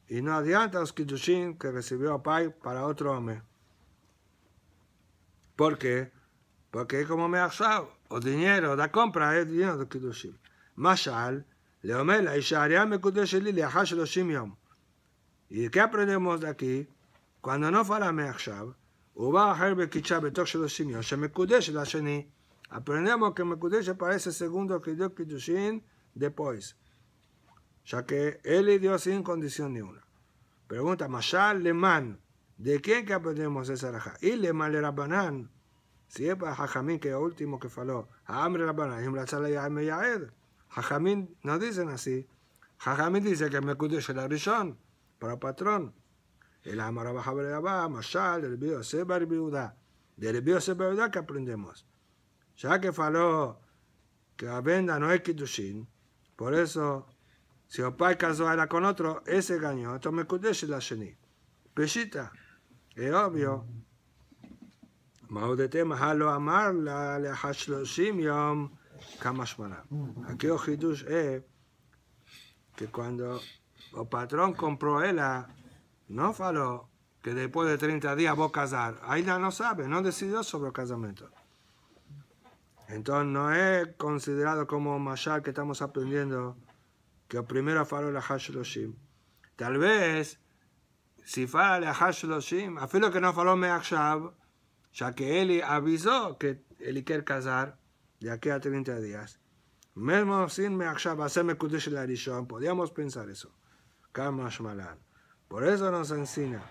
y no adianta los kiddushin que recibió Pai para otro hombre. ¿Por qué? Porque es como me'achshav, o dinero, la compra es dinero de kiddushin. Mashal, leomer la isha haria mekudesh li leachar 30 yom. ¿Y qué aprendemos de aquí? Cuando no fue la me'achshav, uba aher bekicha betok 30 yom, shemekudesh la sheni. Aprendemos que mekudesh parece segundo que dio kiddushin después, ya que él le dio sin condición ni una. Pregunta, Mashal Leman, ¿de quién que aprendemos esa raja? Y Leman le Rabbanan, si es para Jajamín, que es el último que faló, a Amre Rabbanan, Imratzala Yaime Yaed. Jajamín no dicen así. Jajamín dice que Mekudesh el Arishon, para patrón. El Amar Abajabre Abba, Mashal, el Bio Seba Ribiudá. Del Bio Seba Ribiudá que aprendemos. Ya que faló que la venda no es Kiddushin, por eso, si el pai casó era con otro, ese ganó. Entonces Mekudesh la Sheni. Peshita, es obvio. Maudete Mahalo Amar la Hashloshim Yom Kamashmana. Aquí el Hidush es que cuando el patrón compró ella, no faló que después de 30 días voy a casar. Ahí no sabe, no decidió sobre el casamiento. Entonces no es considerado como Mashal que estamos aprendiendo que el primero faló la Hashloshim. Tal vez, si fala la Hashloshim, a filo que no faló Me'achshav, ya que él avisó que él quiere casar de aquí a 30 días. Mismo sin Me'achshav, hacer Mekudesh el Arishon, podíamos pensar eso. Kamash Malan. Por eso nos enseña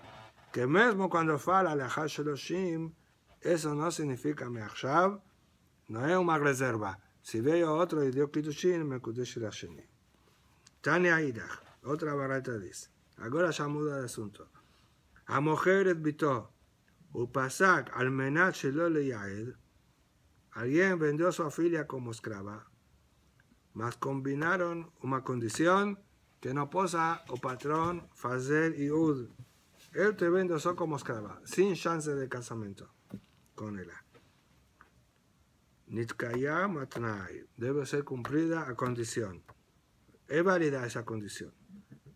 que mismo cuando fala la Hashloshim, eso no significa Me'achshav, no es una reserva. Si veo otro y dio Kiddushin, Mekudesh el Sheni. Tania Idach, otra barata dice. Ahora ya muda de asunto. A mujer et bitó, upasak al menat shelo le yaed, alguien vendió a su filia como esclava, mas combinaron una condición que no posa o patrón fazer iud. Él te vendió solo como esclava, sin chance de casamiento con ella. Nitkaya matnai, debe ser cumplida a condición. Es válida esa condición.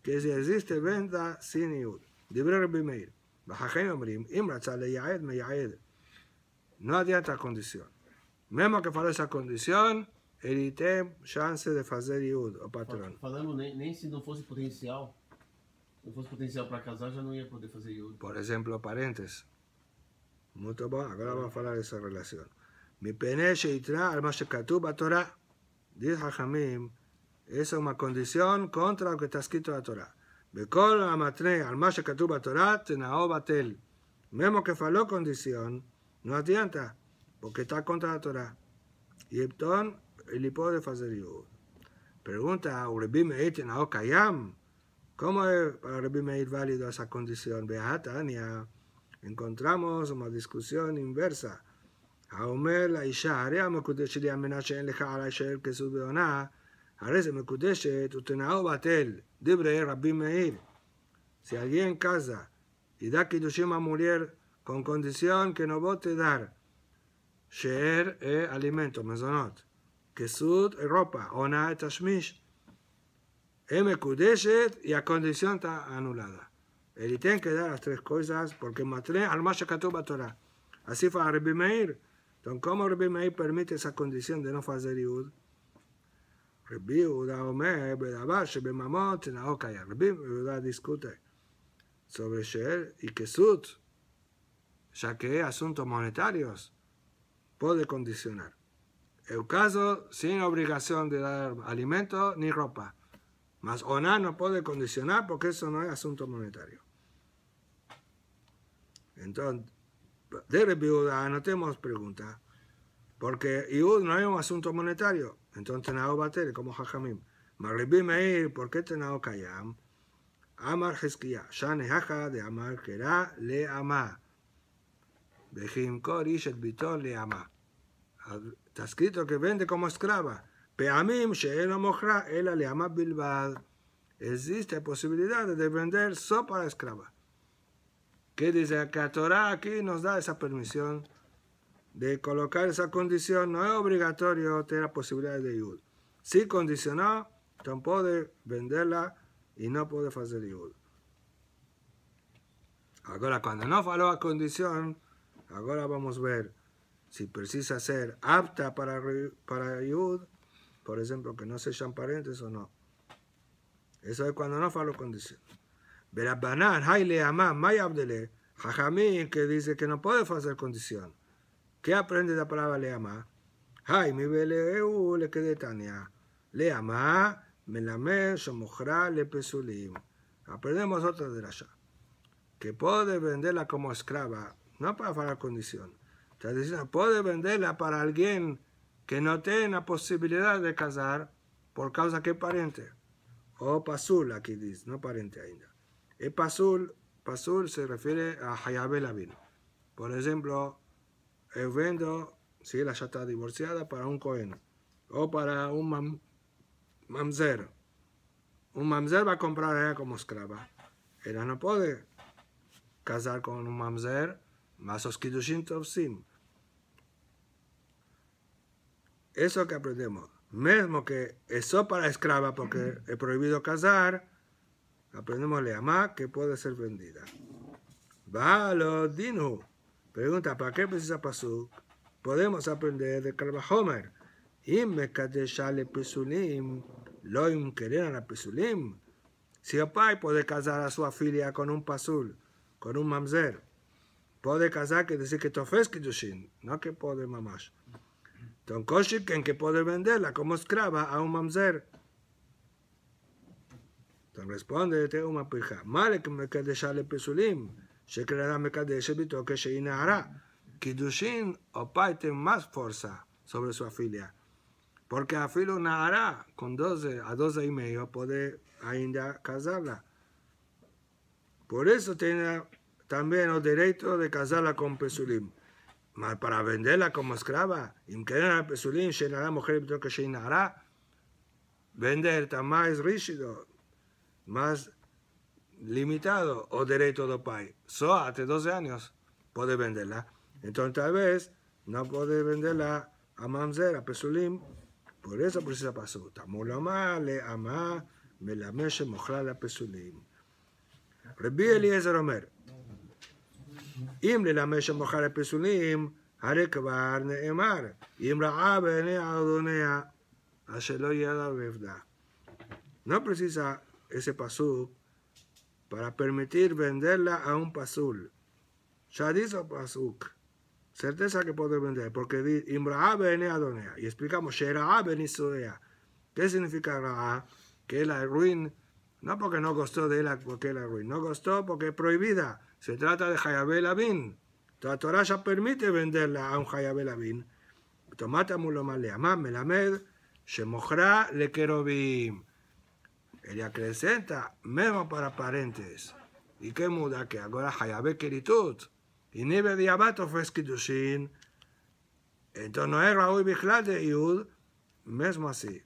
Que si existe venta sin iud. Dibre Rabbi Meir. Bajajén omrim, imratza le yaed me yaed. No adianta condición. Mesmo que fale esa condición, ele tem chance de fazer iud, o patrão. Falando nem se não fosse potencial, para casar, já não ia poder fazer iud. Por exemplo, parentes. Muito bom, agora vamos falar dessa relação. מפני שיתרה על מה שכתוב בתורה. dice Jajamim, esa es una condición contra lo que está escrito en la Torah. Bekol amatne al más que tuvo la Torah, tenao batel. Mismo que faló condición, no adianta, porque está contra la Torah. Y entonces, él puede hacer yud. Pregunta, Rabbi Meir tenao kayam. ¿Cómo es para Rabbi Meir válido esa condición? Behatania, encontramos una discusión inversa. האומר לאישה, הרי המקודשת לי המנה שאין לך עלי שאל כסות בעונה, הרי זה מקודשת ותנאו בטל, דברי רבי מאיר. Si alguien casa y da kiddushin a mujer con condición que no vote dar she'er es alimento, mezonot, kesut es ropa, ona es tashmish, es mekudeshet y la condición está anulada. Él tiene que dar las tres cosas porque matre al más shekatuv b'Torah. Así fue a Rabbi Meir. Entonces, ¿cómo Rabbi Meir permite esa condición de no hacer yud? Rabbi Yehuda omer, bedavar shebemamot tenao kaya. Rabbi Yehuda discute sobre she'er y kesut, ya que es asuntos monetarios, puede condicionar. El caso sin obligación de dar alimento ni ropa. Mas oná no puede condicionar porque eso no es asunto monetario. Entonces, de Rabbi Yehuda no tenemos pregunta, porque Yud no es un asunto monetario, entonces tenao batel, como Jajamim. Mas Rabbi Meir, ¿por qué tenao kayam? Amar Hezkiah, shane haja de amar kera le ama. Bejim kor ish et bitol le ama. Está escrito que vende como esclava. Peamim she'eno mochra ela le ama bilbad. Existe posibilidad de vender solo para esclava. Que dice que la Torah aquí nos da esa permisión de colocar esa condición. No es obligatorio tener la posibilidad de yud. Si condicionado, entonces puede venderla y no puede hacer yud. Ahora, cuando no faló a condición, ahora vamos a ver si precisa ser apta para Yud, por ejemplo, que no sean parientes o no. Eso es cuando no faló condición. Berabanan, Haile Amam, Mayabdele, Jajamín, que dice que no puede hacer condición. ¿Qué aprende la palabra Leamá? Hay mi beleu le quede Tania. Leamá, Melamed, Shomochra, le Pesulim. Aprendemos otra de allá. Que puede venderla como esclava, no para hacer condición. Está diciendo, puede venderla para alguien que no tiene la posibilidad de casar por causa que es pariente. O pasul, aquí dice, no pariente ainda. El pasul se refiere a Hayabel Abin. Por ejemplo, el vendo, si ella ya está divorciada, para un cohen. O para un mamzer. Un mamzer va a comprar a ella como esclava. Ella no puede casar con un mamzer, más los kiddushin tovsim. Eso que aprendemos. Mismo que eso para esclava, porque es prohibido casar, aprendemos leamá que puede ser vendida. Valo dinu. Pregunta, ¿para qué precisa pasuk? Podemos aprender de Kal Vachomer. Im mekadesha le pesulim, lo im keren a pesulim. Si el pai puede casar a su filia con un pasul, con un mamzer, puede casar, que decir que tofes kiddushin, no que puede mamash. Entonces, koshiken que puede venderla como esclava a un mamzer. Entonces responde una pija. Malek mekadesha le pesulim, shekera mekadesha bito que sheinara. Kiddushin o pai tiene más fuerza sobre su filia. Porque a filo Nahara, con 12 a 12 y medio, puede ainda casarla. Por eso tiene también el derecho de casarla con Pesulim. Mas para venderla como esclava, imqueran a Pesulim, llenará mujer que llenará, vender está más rígido, más limitado o derecho del pai. So, hasta 12 años puede venderla. Entonces tal vez no puede venderla a mamzer, a Pesulim. Por eso precisa pasó. Tamulama le ama melamesh mochra la pesulim. Rabbi Eliezer Omer. Im le lamesh mochra la pesulim, hare kvar neemar. Im ra'a bene adonea, ashelo yada bevda. No precisa ese pasú para permitir venderla a un pasul. Ya dice pasuk. Certeza que puede vender, porque dice Imra'a bene Adonea. Y explicamos Shera'a ben Israel. ¿Qué significa Ra'a? Que la ruin, no porque no gustó de él, porque la ruin, no gustó porque es prohibida. Se trata de Hayabel Abin. La Torah ya permite venderla a un Hayabel Abin. Tomata mulomar leamam melamed, shemochra le kerobim. Ella acrecenta, mismo para parentes. ¿Y qué muda? Que ahora Hayabel keritut. Y nieve diabato fue kiddushin. Entonces no es Raúl Bichlal de Yud, mismo así.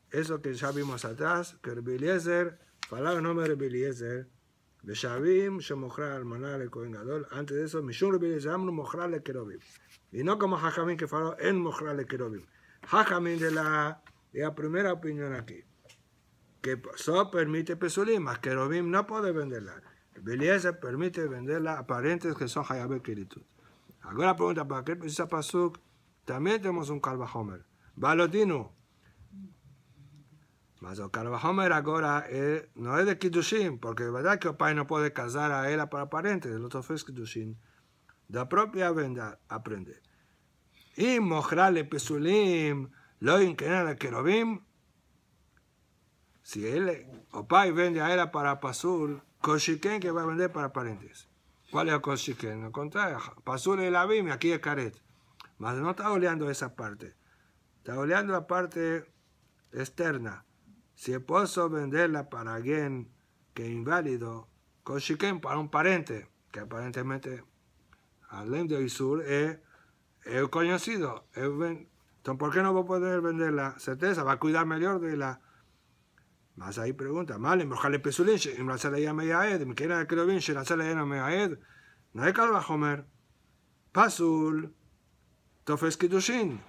Eso que ya vimos atrás, que Rabbi Eliezer, falaba el nombre de Rabbi Eliezer, de Shavim, Shemochra Almaná le Kohen Gadol, antes de eso, Mishum Rabbi Eliezer, Amnu Mochra le Kerobim. Y no como Jajamín que faló en Mochra le Kerobim. Jajamín de la primera opinión aquí, que solo permite Pesulim, mas Kerobim no puede venderla. Eliezer permite venderla a parentes que son Hayabel Keritut. Ahora pregunta, ¿para qué precisa pasuk? También tenemos un Kal Vachomer. Balotino. Mas el Kal Vachomer ahora no es de Kiddushin, porque es verdad que el pai no puede casar a ella para parentes, el otro es Kiddushin. De propia venda aprende. Y mojrale pesulim, lo inquenan a Kerobim. Si el pai vende a ella para pasul, Koshiken que va a vender para parentes. ¿Cuál es el Koshiken? Al contrario, Pasul el Abim y aquí es Karet. Mas no está oleando esa parte. Está oleando la parte externa. Si puedo venderla para alguien que es inválido, Koshiken para un parente, que aparentemente, al de Isur, es conocido. Entonces, ¿por qué no va a poder venderla? Certeza, va a cuidar mejor de la. Más ahí pregunta, ¿vale? Mojale pesulín, y me hace la llama yaed, me quiera que lo bien, se la hace la llama yaed. No hay Kal Vachomer. Pasul, tofes kiddushin.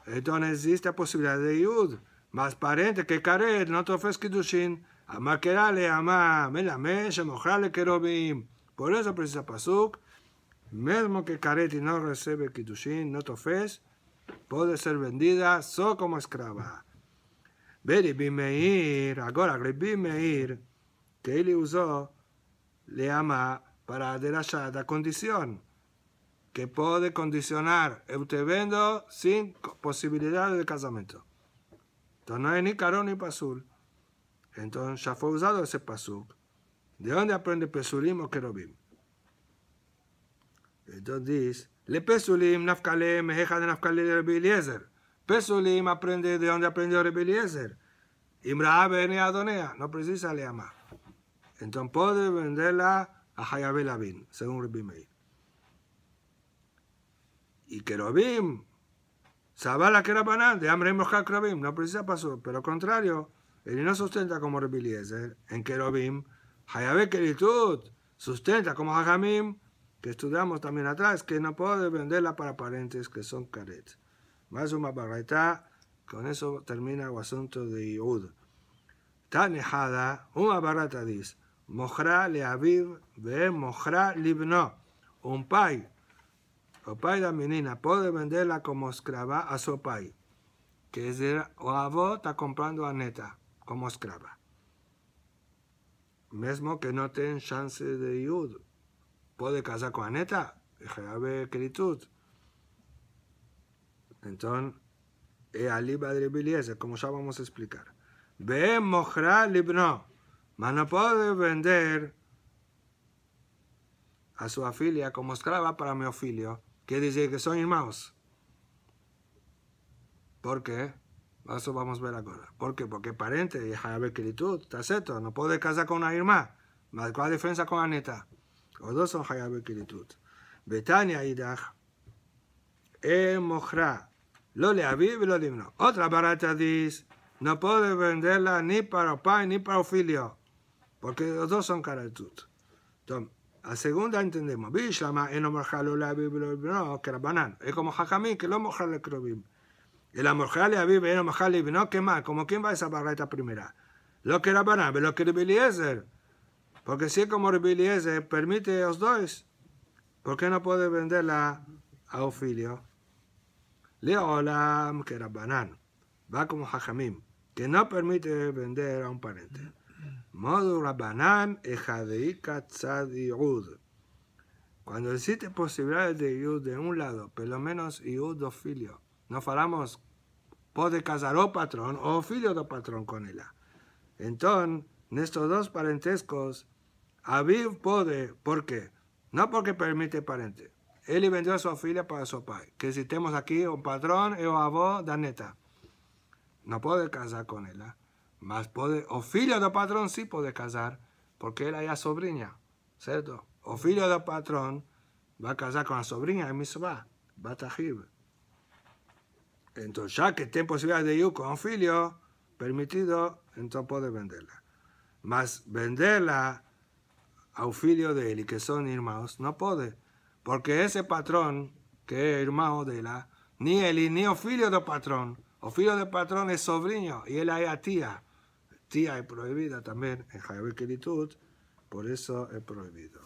Entonces existe la posibilidad de Yud. Más parente que Karet, no tofes kiddushin. Ama kerale, ama melamesh, mojale kerobim. Por eso precisa pasuk. Mesmo que careti no recibe kiddushin, no tofes, puede ser vendida solo como escrava. Rabbi Meir, agora Rabbi Meir, que ele usou leama para derachar da condición, que puede condicionar, eu te vendo sin posibilidad de casamento. Entonces no hay ni carón ni pasul. Entonces ya fue usado ese pasuk. ¿De dónde aprende Pesulim o Kerubim? Entonces dice, le Pesulim nafkale mejeja de nafkale de Rabbi Eliezer. Pesulim aprende de dónde aprendió Rabbi Eliezer. Imra bene Adonea, no precisa leama. Entonces puede venderla a Hayabe Lavin, según Rabbi Meir. Y Kerubim, Sabala Kerabanan, de Amre Mochal Kerubim, no precisa pasar, pero al contrario, él no sustenta como Rabbi Eliezer. En Kerubim, Hayabe Keritut, sustenta como Hajamim, que estudiamos también atrás, que no puede venderla para parentes que son caret. Más una barraita, con eso termina el asunto de Yehud. Tanejada, una barrata dice, Mochra le aviv ve mochra libno. Un pai, o pai de la menina, puede venderla como esclava a su pai, que es o avó está comprando a neta como esclava. Mesmo que no tenga chance de Yud, puede casar con la neta, y Hayabe Keritut. Entonces, es aliba de Rabbi Eliezer, como ya vamos a explicar. Ve mochra libno. Mas no puede vender a su afilia como esclava para mi ofilio, que dice que son hermanos. ¿Por qué? Eso vamos a ver ahora. ¿Por qué? Porque parente y Hayabe Keritut, está cierto, no puede casar con una hermana. ¿Cuál es la diferencia con la neta? Los dos son Hayabe Keritut. Betania idach, mochra, lo le aviv y lo limno. Otra barata dice, no puede venderla ni para pai ni para ofilio, porque los dos son Keritut. Entonces, a segunda entendemos, Bishlama, no mochra lo le aviv y lo limno, que era banán. Es como Jajamín, que lo mochra le Kerubim. Y la mochra le aviv y no mochra le limno, ¿qué más? ¿Como quién va a esa barata primera? Lo que era banán, pero lo que era Rabbi Eliezer. Porque si es como Rabbi Eliezer permite a los dos, ¿por qué no puede venderla a ofilio? Leolam, que era banán, va como Jajamim, que no permite vender a un parente. Modo Rabbanán, ejadeika tzadiud. Cuando existe posibilidades de yud de un lado, por lo menos yud do filio, no falamos, puede casar o patrón o filio do patrón con ella. Entonces, en estos dos parentescos, Aviv puede, ¿por qué? No porque permite parente. Él vendió a su filia para su pai. Que si tenemos aquí un patrón y un avó da neta. No puede casar con ella. Mas puede, o filho del patrón sí puede casar, porque él es sobrina, ¿cierto? O filho del patrón va a casar con la sobrina de Misbah, Batahib. Entonces, ya que tiene posibilidad de ir con un filho permitido, entonces puede venderla. Mas venderla a un filho de él y que son hermanos, no puede, porque ese patrón, que es hermano de ella, ni él ni el filho del patrón, el filho del patrón es sobrino y él es tía. Tía es prohibida también en Hayabe Keritut, por eso es prohibido.